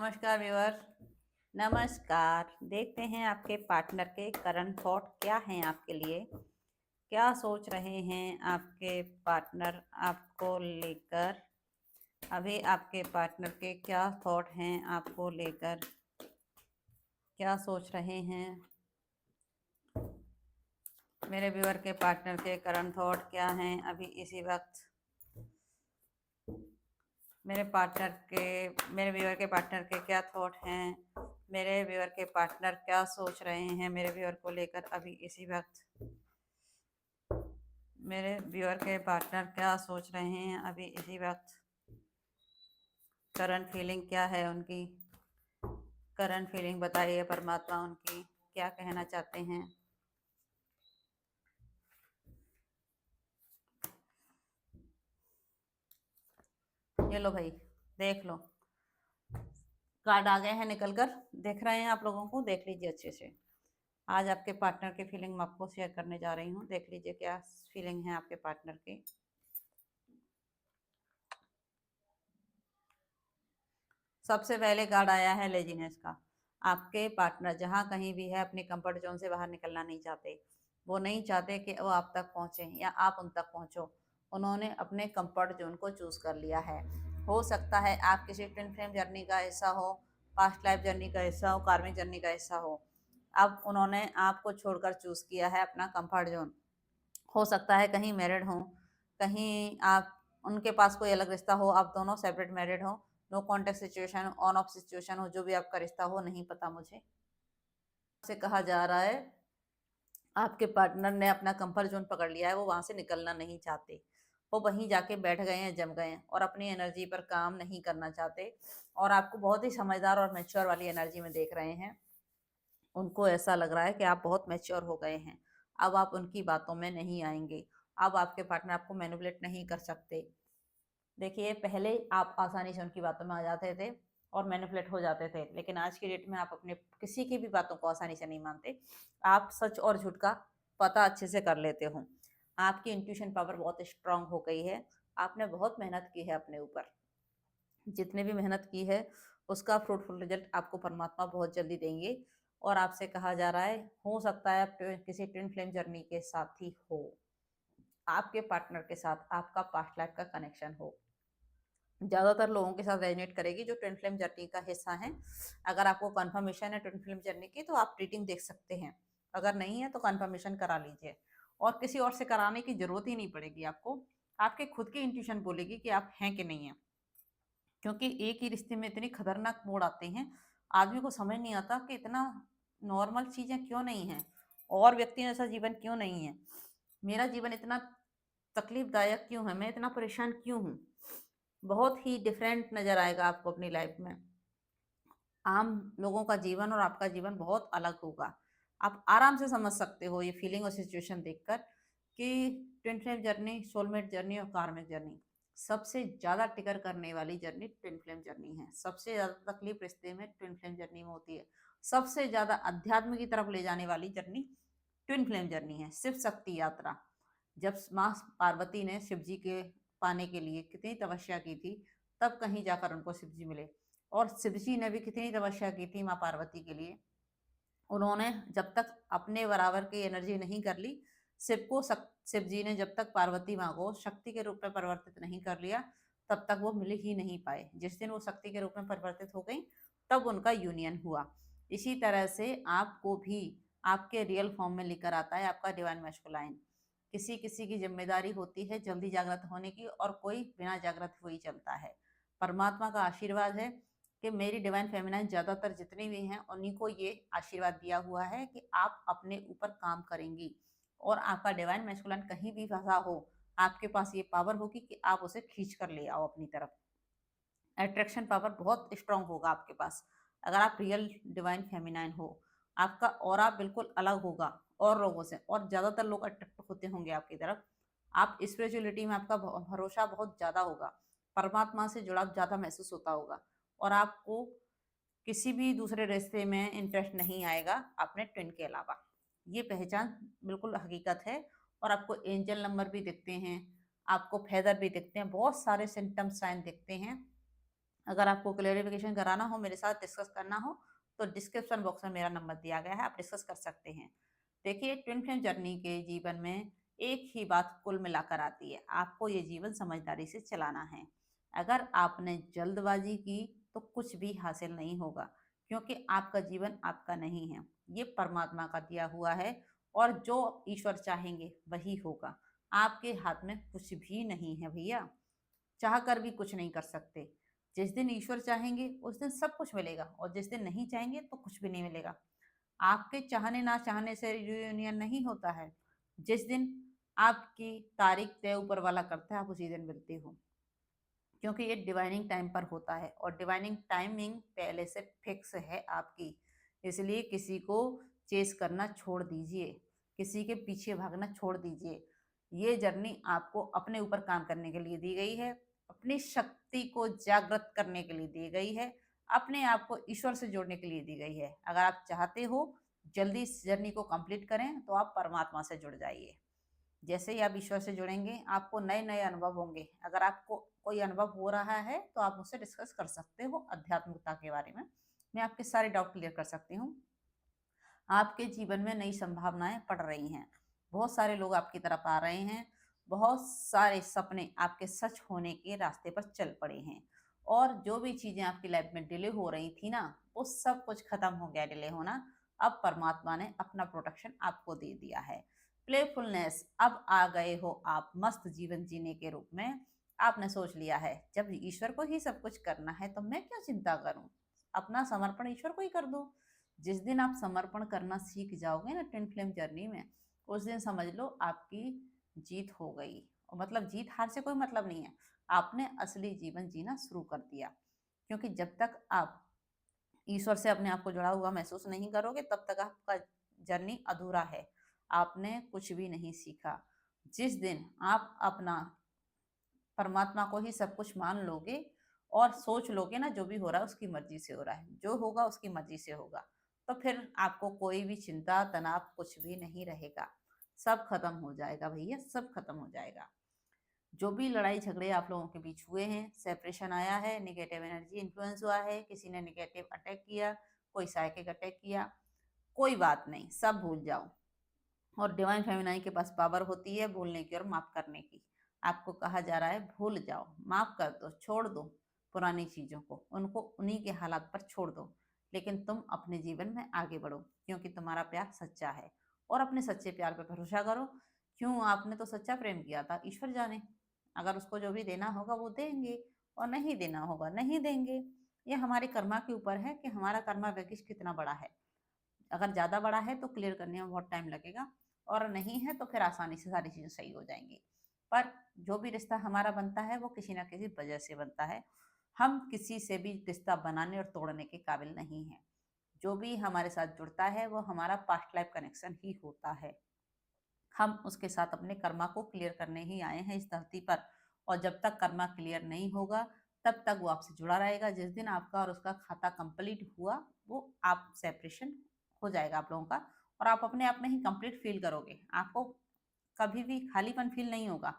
नमस्कार व्यूअर। नमस्कार। देखते हैं आपके पार्टनर के करंट थॉट क्या हैं आपके लिए। क्या सोच रहे हैं आपके पार्टनर आपको लेकर। अभी आपके पार्टनर के क्या थॉट हैं आपको लेकर, क्या सोच रहे हैं। मेरे व्यूअर के पार्टनर के करंट थॉट क्या हैं अभी इसी वक्त। मेरे व्यूअर के पार्टनर के क्या थॉट हैं, मेरे व्यूअर के पार्टनर क्या सोच रहे हैं मेरे व्यूअर को लेकर अभी इसी वक्त। मेरे व्यूअर के पार्टनर क्या सोच रहे हैं अभी इसी वक्त। करंट फीलिंग क्या है उनकी, करंट फीलिंग बताइए परमात्मा उनकी क्या कहना चाहते हैं। ये लो भाई, देख लो, कार्ड आ गए हैं निकल कर, देख रहे हैं आप लोगों को, देख लीजिए अच्छे से। आज आपके पार्टनर की फीलिंग मैं आपको शेयर करने जा रही हूँ, देख लीजिए क्या फीलिंग है आपके पार्टनर की। सबसे पहले कार्ड आया है लेजीनेस का। आपके पार्टनर जहाँ कहीं भी है अपने कंफर्ट जोन से बाहर निकलना नहीं चाहते। वो नहीं चाहते कि वो आप तक पहुँचे या आप उन तक पहुँचो। उन्होंने अपने कंफर्ट जोन को चूज़ कर लिया है। हो सकता है आप किसी ट्विन फ्लेम जर्नी का हिस्सा हो, पास्ट लाइफ जर्नी का हिस्सा हो, कार्मिक जर्नी का हिस्सा हो। अब उन्होंने आपको छोड़कर चूज़ किया है अपना कंफर्ट जोन। हो सकता है कहीं मैरिड हों, कहीं आप उनके पास कोई अलग रिश्ता हो, आप दोनों सेपरेट मैरिड हो, no contact situation, on off situation हो, जो भी आपका रिश्ता हो, नहीं पता मुझे। से कहा जा रहा है आपके पार्टनर ने अपना कंफर्ट जोन पकड़ लिया है, वो वहाँ से निकलना नहीं चाहते। वो वहीं जाके बैठ गए हैं, जम गए हैं और अपनी एनर्जी पर काम नहीं करना चाहते और आपको बहुत ही समझदार और मैच्योर वाली एनर्जी में देख रहे हैं। उनको ऐसा लग रहा है कि आप बहुत मैच्योर हो गए हैं, अब आप उनकी बातों में नहीं आएंगे, अब आपके पार्टनर आपको मैनिपुलेट नहीं कर सकते। देखिए, पहले आप आसानी से उनकी बातों में आ जाते थे और मैनिपुलेट हो जाते थे, लेकिन आज की डेट में आप अपने किसी की भी बातों को आसानी से नहीं मानते। आप सच और झूठ का पता अच्छे से कर लेते हो। आपकी इंट्यूशन पावर बहुत स्ट्रांग हो गई है। आपने बहुत मेहनत की है अपने ऊपर, जितने भी मेहनत की है उसका फ्रूटफुल रिजल्ट आपको परमात्मा बहुत जल्दी देंगे। और आपसे कहा जा रहा है, हो सकता है आप किसी ट्विन फ्लेम जर्नी के साथ ही हो, आपके पार्टनर के साथ आपका पास्ट लाइफ का कनेक्शन हो। ज़्यादातर लोगों के साथ रेजोनेट करेगी जो ट्विन फ्लेम जर्नी का हिस्सा हैं। अगर आपको कंफर्मेशन है ट्विन फ्लेम जर्नी की तो आप रीडिंग देख सकते हैं, अगर नहीं है तो कंफर्मेशन करा लीजिए और किसी और से कराने की ज़रूरत ही नहीं पड़ेगी आपको। आपके खुद की इंट्यूशन बोलेगी कि आप हैं कि नहीं हैं, क्योंकि एक ही रिश्ते में इतनी खतरनाक मोड़ आते हैं, आदमी को समझ नहीं आता कि इतना नॉर्मल चीज़ें क्यों नहीं हैं और व्यक्तियों जैसा जीवन क्यों नहीं है, मेरा जीवन इतना तकलीफदायक क्यों है, मैं इतना परेशान क्यों हूँ। बहुत ही डिफरेंट नज़र आएगा आपको अपनी लाइफ में। आम लोगों का जीवन और आपका जीवन बहुत अलग होगा। आप आराम से समझ सकते हो ये फीलिंग और सिचुएशन देखकर कि twin flame journey, soulmate journey और कार्मिक जर्नी, सबसे ज़्यादा टिकर करने वाली जर्नी ट्विन फ्लेम जर्नी है। सबसे ज़्यादा तकलीफ रिश्ते में ट्विन फ्लेम जर्नी में होती है। सबसे ज़्यादा अध्यात्म की तरफ ले जाने वाली जर्नी ट्विन फ्लेम जर्नी है। शिव शक्ति यात्रा, जब माँ पार्वती ने शिव जी के पाने के लिए कितनी तपस्या की थी, तब कहीं जाकर उनको शिव जी मिले। और शिव जी ने भी कितनी तपस्या की थी माँ पार्वती के लिए। उन्होंने जब तक अपने बराबर की एनर्जी नहीं कर ली, शिव जी ने जब तक पार्वती माँ को शक्ति के रूप में परिवर्तित नहीं कर लिया, तब तक वो मिल ही नहीं पाए। जिस दिन वो शक्ति के रूप में परिवर्तित हो गई, तब उनका यूनियन हुआ। इसी तरह से आपको भी आपके रियल फॉर्म में लेकर आता है आपका डिवाइन मैस्कुलाइन। किसी किसी की जिम्मेदारी होती है जल्दी जागृत होने की और कोई बिना जागृत हुए ही चलता है। परमात्मा का आशीर्वाद है कि मेरी डिवाइन फेमिनाइन ज़्यादातर जितनी भी हैं उन्हीं को ये आशीर्वाद दिया हुआ है कि आप अपने ऊपर काम करेंगी और आपका डिवाइन मैस्कुलाइन कहीं भी फंसा हो, आपके पास ये पावर होगी कि आप उसे खींच कर ले आओ अपनी तरफ। अट्रैक्शन पावर बहुत स्ट्रांग होगा आपके पास अगर आप रियल डिवाइन फेमिनाइन हो। आपका ऑरा बिल्कुल अलग होगा और लोगों से, और ज़्यादातर लोग अट्रैक्ट होते होंगे आपकी तरफ। आप स्पिरिचुअलिटी में आपका भरोसा बहुत ज़्यादा होगा, परमात्मा से जुड़ाव ज़्यादा महसूस होता होगा और आपको किसी भी दूसरे रिश्ते में इंटरेस्ट नहीं आएगा अपने ट्विन के अलावा। ये पहचान बिल्कुल हकीकत है। और आपको एंजल नंबर भी दिखते हैं, आपको फेदर भी दिखते हैं, बहुत सारे सिम्टम्स साइन दिखते हैं अगर आपको क्लेरिफिकेशन कराना हो, मेरे साथ डिस्कस करना हो, तो डिस्क्रिप्शन बॉक्स में मेरा नंबर दिया गया है, आप डिस्कस कर सकते हैं। देखिए, ट्विन फ्लेम जर्नी के जीवन में एक ही बात कुल मिलाकर आती है, आपको ये जीवन समझदारी से चलाना है। अगर आपने जल्दबाजी की तो कुछ भी हासिल नहीं होगा, क्योंकि आपका जीवन आपका नहीं है, ये परमात्मा का दिया हुआ है, और जो ईश्वर चाहेंगे वही होगा। आपके हाथ में कुछ भी नहीं है भैया, चाह कर भी कुछ नहीं कर सकते। जिस दिन ईश्वर चाहेंगे उस दिन सब कुछ मिलेगा, और जिस दिन नहीं चाहेंगे तो कुछ भी नहीं मिलेगा। आपके चाहने ना चाहने से रियूनियन नहीं होता है। जिस दिन आपकी तारीख तय ऊपर वाला करता है, आप उसी दिन मिलते हो, क्योंकि ये डिवाइनिंग टाइम पर होता है, और डिवाइनिंग टाइमिंग पहले से फिक्स है आपकी। इसलिए किसी को चेस करना छोड़ दीजिए, किसी के पीछे भागना छोड़ दीजिए। ये जर्नी आपको अपने ऊपर काम करने के लिए दी गई है, अपनी शक्ति को जागृत करने के लिए दी गई है, अपने आप को ईश्वर से जोड़ने के लिए दी गई है। अगर आप चाहते हो जल्दी इस जर्नी को कंप्लीट करें, तो आप परमात्मा से जुड़ जाइए। जैसे ही आप ईश्वर से जुड़ेंगे, आपको नए नए अनुभव होंगे। अगर आपको कोई अनुभव हो रहा है तो आप मुझसे डिस्कस कर सकते हो आध्यात्मिकता के बारे में, मैं आपके सारे डाउट क्लियर कर सकती हूँ। आपके जीवन में नई संभावनाएं पड़ रही हैं, बहुत सारे लोग आपकी तरफ आ रहे हैं, बहुत सारे सपने आपके सच होने के रास्ते पर चल पड़े हैं, और जो भी चीजें आपकी लाइफ में डिले हो रही थी ना, वो सब कुछ खत्म हो गया डिले होना। अब परमात्मा ने अपना प्रोटेक्शन आपको दे दिया है। प्लेफुलनेस, अब आ गए हो आप मस्त जीवन जीने के रूप में। आपने सोच लिया है जब ईश्वर को ही सब कुछ करना है तो मैं क्यों चिंता करूं, अपना समर्पण ईश्वर को ही कर दो। जिस दिन आप समर्पण करना सीख जाओगे ना ट्विन फ्लेम जर्नी में, उस दिन समझ लो आपकी जीत हो गई। और मतलब जीत हार से कोई मतलब नहीं है, आपने असली जीवन जीना शुरू कर दिया। क्योंकि जब तक आप ईश्वर से अपने आप को जुड़ा हुआ महसूस नहीं करोगे, तब तक आपका जर्नी अधूरा है, आपने कुछ भी नहीं सीखा। जिस दिन आप अपना परमात्मा को ही सब कुछ मान लोगे, और सोच लोगे ना जो भी हो रहा है उसकी मर्जी से हो रहा है, जो होगा उसकी मर्जी से होगा, तो फिर आपको कोई भी चिंता तनाव कुछ भी नहीं रहेगा। सब खत्म हो जाएगा भैया, सब खत्म हो जाएगा। जो भी लड़ाई झगड़े आप लोगों के बीच हुए हैं, सेपरेशन आया है, निगेटिव एनर्जी इन्फ्लुएंस हुआ है, किसी ने निगेटिव अटैक किया, कोई साइकिक अटैक किया, कोई बात नहीं, सब भूल जाओ। और डिवाइन फेमिनाइन के पास पावर होती है भूलने की और माफ करने की। आपको कहा जा रहा है भूल जाओ, माफ कर दो, छोड़ दो पुरानी चीजों को, उनको उन्हीं के हालात पर छोड़ दो, लेकिन तुम अपने जीवन में आगे बढ़ो, क्योंकि तुम्हारा प्यार सच्चा है। और अपने सच्चे प्यार पर भरोसा करो। क्यों, आपने तो सच्चा प्रेम किया था, ईश्वर जाने। अगर उसको जो भी देना होगा वो देंगे, और नहीं देना होगा नहीं देंगे। ये हमारे कर्मा के ऊपर है कि हमारा कर्मा पैकेज कितना बड़ा है। अगर ज़्यादा बड़ा है तो क्लियर करने में बहुत टाइम लगेगा, और नहीं है तो फिर आसानी से सारी चीज़ें सही हो जाएंगी। पर जो भी रिश्ता हमारा बनता है वो किसी ना किसी वजह से बनता है। हम किसी से भी रिश्ता बनाने और तोड़ने के काबिल नहीं हैं। जो भी हमारे साथ जुड़ता है वो हमारा पास्ट लाइफ कनेक्शन ही होता है। हम उसके साथ अपने कर्मा को क्लियर करने ही आए हैं इस धरती पर, और जब तक कर्मा क्लियर नहीं होगा तब तक वो आपसे जुड़ा रहेगा। जिस दिन आपका और उसका खाता कंप्लीट हुआ, वो आप सेपरेशन हो जाएगा आप लोगों का, और आप अपने आप में ही कंप्लीट फील करोगे, आपको कभी भी खालीपन फील नहीं होगा।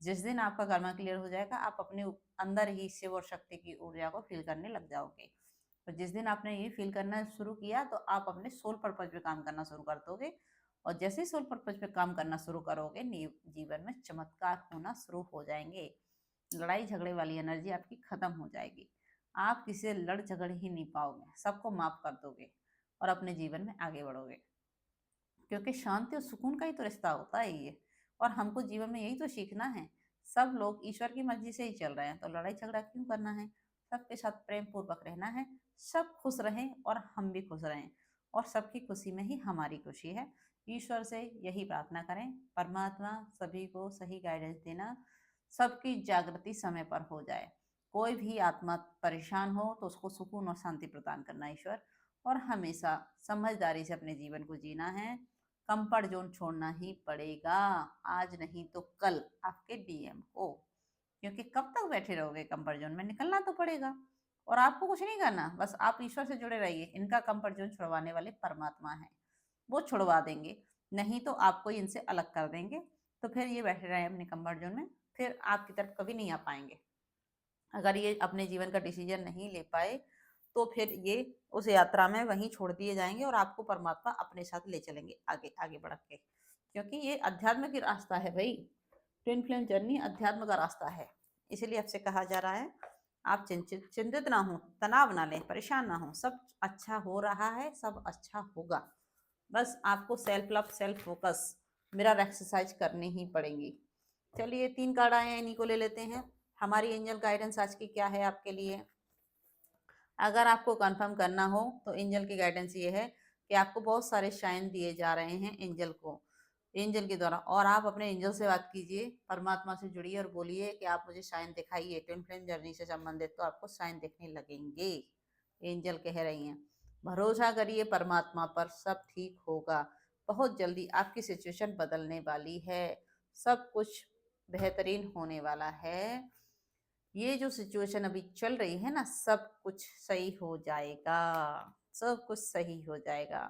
जिस दिन आपका कर्मा क्लियर हो जाएगा, आप अपने अंदर ही शिव और शक्ति की ऊर्जा को फील करने लग जाओगे। तो जिस दिन आपने ये फील करना शुरू किया, तो आप अपने सोल पर्पज पे काम करना शुरू कर दोगे, और जैसे ही सोल पर्पज पे काम करना शुरू करोगे, जीवन में चमत्कार होना शुरू हो जाएंगे। लड़ाई झगड़े वाली एनर्जी आपकी खत्म हो जाएगी, आप किसी से लड़ झगड़ ही नहीं पाओगे, सबको माफ कर दोगे, और अपने जीवन में आगे बढ़ोगे। क्योंकि शांति और सुकून का ही तो रिश्ता होता है ये, और हमको जीवन में यही तो सीखना है। सब लोग ईश्वर की मर्जी से ही चल रहे हैं, तो लड़ाई झगड़ा क्यों करना है। सबके साथ प्रेम पूर्वक रहना है, सब खुश रहें और हम भी खुश रहें, और सबकी खुशी में ही हमारी खुशी है। ईश्वर से यही प्रार्थना करें, परमात्मा सभी को सही गाइडेंस देना, सबकी जागृति समय पर हो जाए। कोई भी आत्मा परेशान हो तो उसको सुकून और शांति प्रदान करना ईश्वर, और हमेशा समझदारी से अपने जीवन को जीना है। कंफर्ट जोन छोड़ना ही पड़ेगा, आज नहीं तो कल आपके डीएम को। क्योंकि कब तक बैठे रहोगे कंफर्ट जोन में, निकलना तो पड़ेगा। और आपको कुछ नहीं करना, बस आप ईश्वर से जुड़े रहिए। इनका कंफर्ट जोन छुड़वाने वाले परमात्मा है, वो छुड़वा देंगे, नहीं तो आपको इनसे अलग कर देंगे। तो फिर ये बैठे रहे अपने कंफर्ट जोन में, फिर आपकी तरफ कभी नहीं आ पाएंगे। अगर ये अपने जीवन का डिसीजन नहीं ले पाए तो फिर ये उस यात्रा में वहीं छोड़ दिए जाएंगे और आपको परमात्मा अपने साथ ले चलेंगे आगे आगे बढ़ के, क्योंकि ये अध्यात्म की रास्ता है भाई। ट्विन फ्लेम जर्नी अध्यात्म का रास्ता है। इसीलिए आपसे कहा जा रहा है आप चिंतित ना हो, तनाव ना लें, परेशान ना हो, सब अच्छा हो रहा है, सब अच्छा होगा। बस आपको self love, self focus, mirror exercise करनी ही पड़ेंगी। चलिए 3 कार्ड आए हैं, इन्हीं को ले लेते हैं। हमारी एंजल गाइडेंस आज की क्या है आपके लिए? अगर आपको कंफर्म करना हो तो एंजल की गाइडेंस ये है कि आपको बहुत सारे शाइन दिए जा रहे हैं एंजल को, एंजल के द्वारा। और आप अपने एंजल से बात कीजिए, परमात्मा से जुड़िए और बोलिए कि आप मुझे साइन दिखाइए। ट्विन फ्लेम जर्नी से संबंधित तो आपको साइन दिखने लगेंगे, एंजल कह रही हैं। भरोसा करिए परमात्मा पर, सब ठीक होगा। बहुत जल्दी आपकी सिचुएशन बदलने वाली है, सब कुछ बेहतरीन होने वाला है। ये जो सिचुएशन अभी चल रही है ना, सब कुछ सही हो जाएगा, सब कुछ सही हो जाएगा।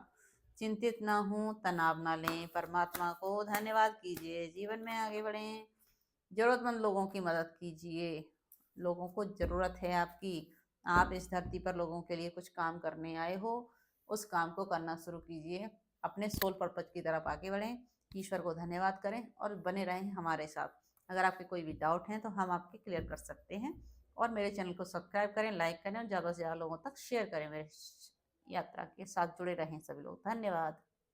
चिंतित ना हो, तनाव ना लें, परमात्मा को धन्यवाद कीजिए, जीवन में आगे बढ़ें, जरूरतमंद लोगों की मदद कीजिए। लोगों को ज़रूरत है आपकी, आप इस धरती पर लोगों के लिए कुछ काम करने आए हो, उस काम को करना शुरू कीजिए। अपने सोल पर्पज की तरफ आगे बढ़ें, ईश्वर को धन्यवाद करें और बने रहें हमारे साथ। अगर आपके कोई भी डाउट हैं तो हम आपके क्लियर कर सकते हैं। और मेरे चैनल को सब्सक्राइब करें, लाइक करें और ज़्यादा से ज़्यादा लोगों तक शेयर करें। मेरे यात्रा के साथ जुड़े रहें सभी लोग। धन्यवाद।